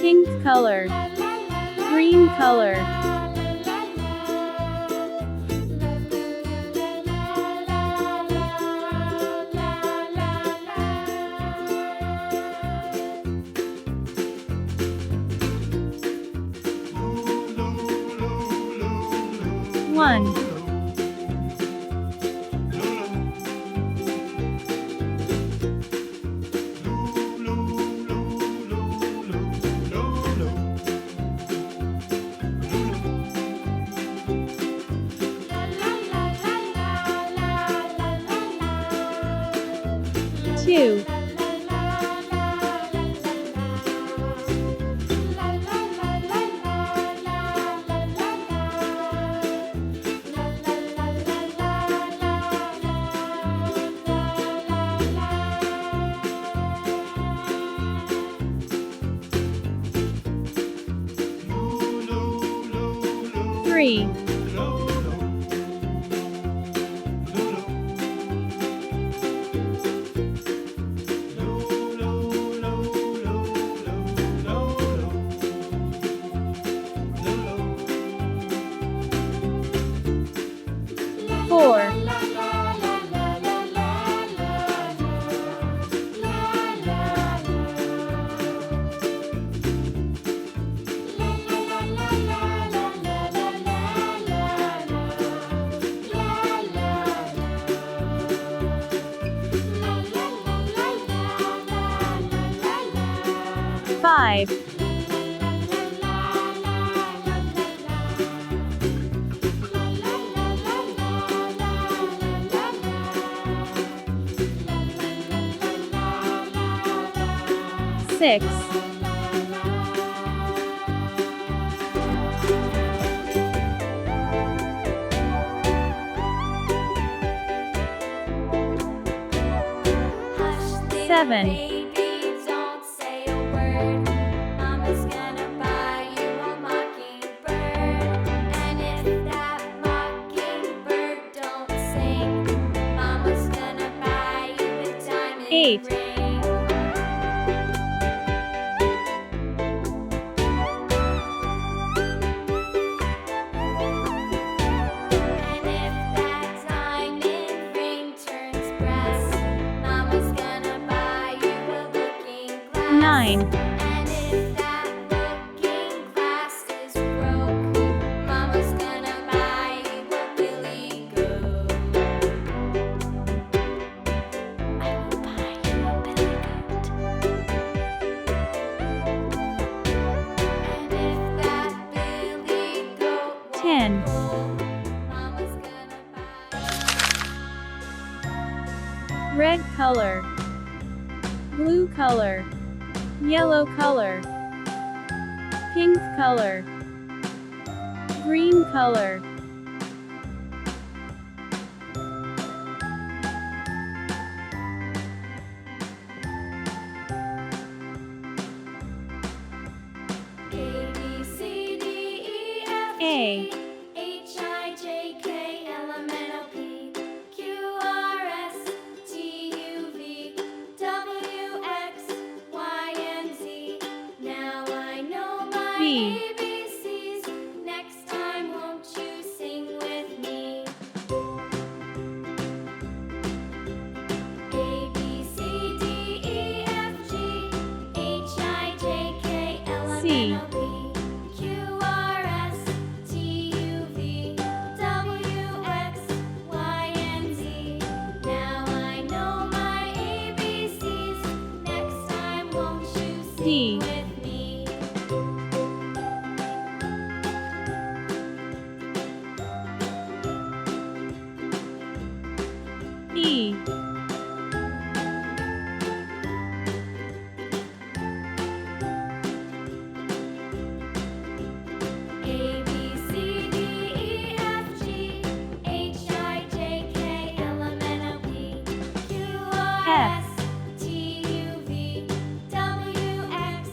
pink color, green color, 1, 2, 3, 4, 5, 6, 7, Baby, don't say a word. Mama's gonna buy you a mockingbird. And if that mockingbird don't sing, Mama's gonna buy you a diamond 8, ring. And if that diamond ring turns brass, Mama's gonna buy you a looking glass. 9, And if that looking glass is broke, Mama's gonna buy you a billy goat. I will buy you a billy goat. And if that billy goat 10, won't fold, Mama's gonna buy. red color, blue color, yellow color, pink color, green color, A, B, C, D, E, F, A, G, H, I, J, K, L, M, N, O, P, Q, R, S, T, U, V, W, X, Y, and Z. Now I know my B, ABCs. Next time, won't you sing with me? A, B, C, D, E, F, G, H, I, J, K, L, M, C, N, O, P, Q, R, S, T, U, V, W, X, Y, and Z. Now I know my ABCs. Next time, won't you D, sing with me? E, A, B, C, D, E, F, G, H, I, J, K, L, M, N, O, P, Q, R, F, S, T, U, V, W, X,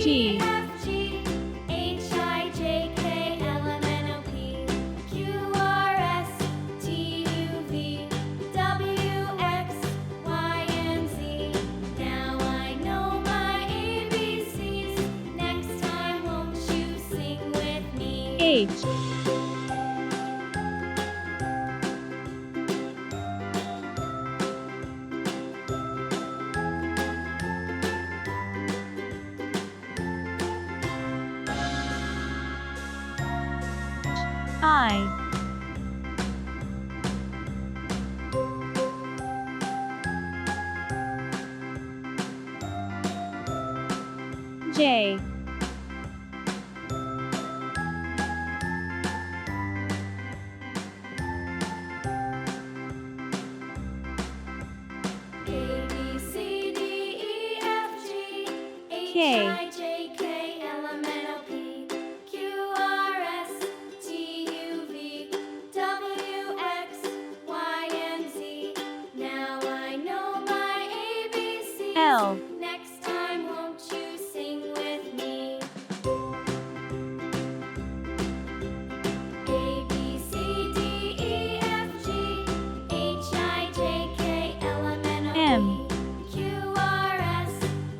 G. F, G, H, I, J, K, L, M, N, O, P, Q, R, S, T, U, V, W, X, Y, and Z. Now I know my ABCs. Next time, won't you sing with me? H. I. J. A, B, C, D, E, F, G, H, K. I, J, K, L, M, N, O, P, Q, R, S, T, U, V, W, X, Y, and Z. Now I know my ABCs. L. Next time, won't you sing with me? A, B, C, D, E, F, G, H, I, J, K, L, M, N, O, P, M. Q, R, S,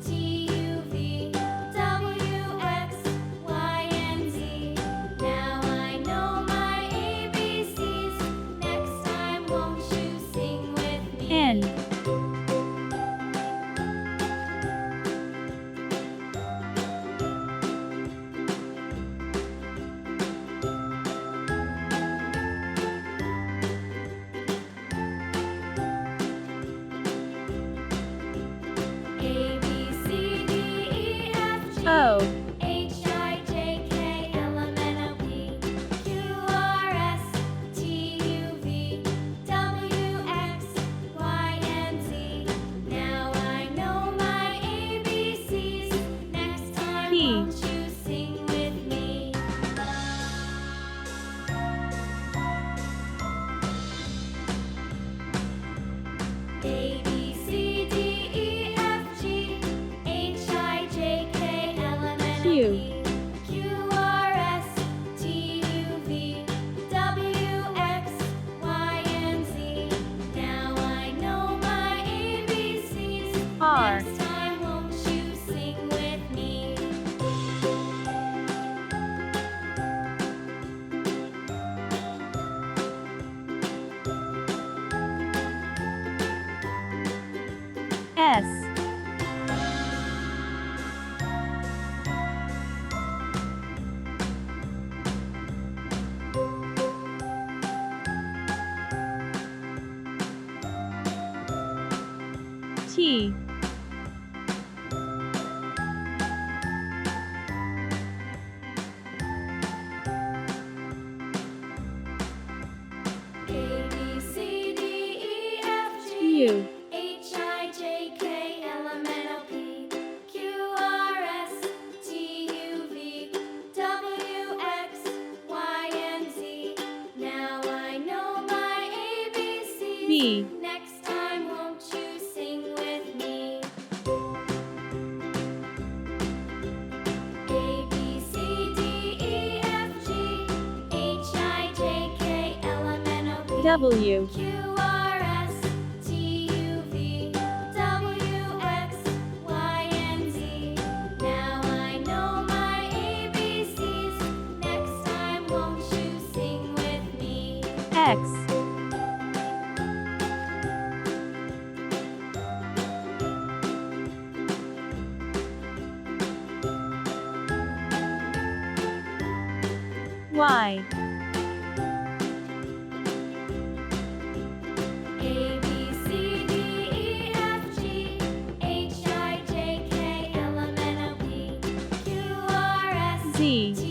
T, U, V, W, X, Y, and Z. Now I know my ABCs. Next time, won't you sing with me? N. A, B, C, D, E, F, G, O. H, I, J, K, L, M, N, O, P, Q, R, S, T, U, V, W, X, Y, and Z. Now I know my ABCs. Next time, P. won't you sing with me? A, B, C, D, E, F, G, H, I, J, K, L, M, N, O, Q. P, Q, R, S, T, U, V, W, X, Y, and Z. Now I know my ABCs. R. Next time, won't you sing with me? S. T. A, B, C, D, E, F, G, U. H, I, J, K, L, M, N, O, P, Q, R, S, T, U, V, W, X, Y, and Z. Now I know my ABCs. B. Next time, won't you sing with me? A, B, C, D, E, F, G, H, I, J, K, L, M, N, O, P, W. Q, R, S, T, U, V, W, X, Y, and Z. Now I know my ABCs. Next time, won't you sing with me? X. Y. A, B, C, D, E, F, G, H, I, J, K, L, M, N, O, P, Q, R, S, Z. T,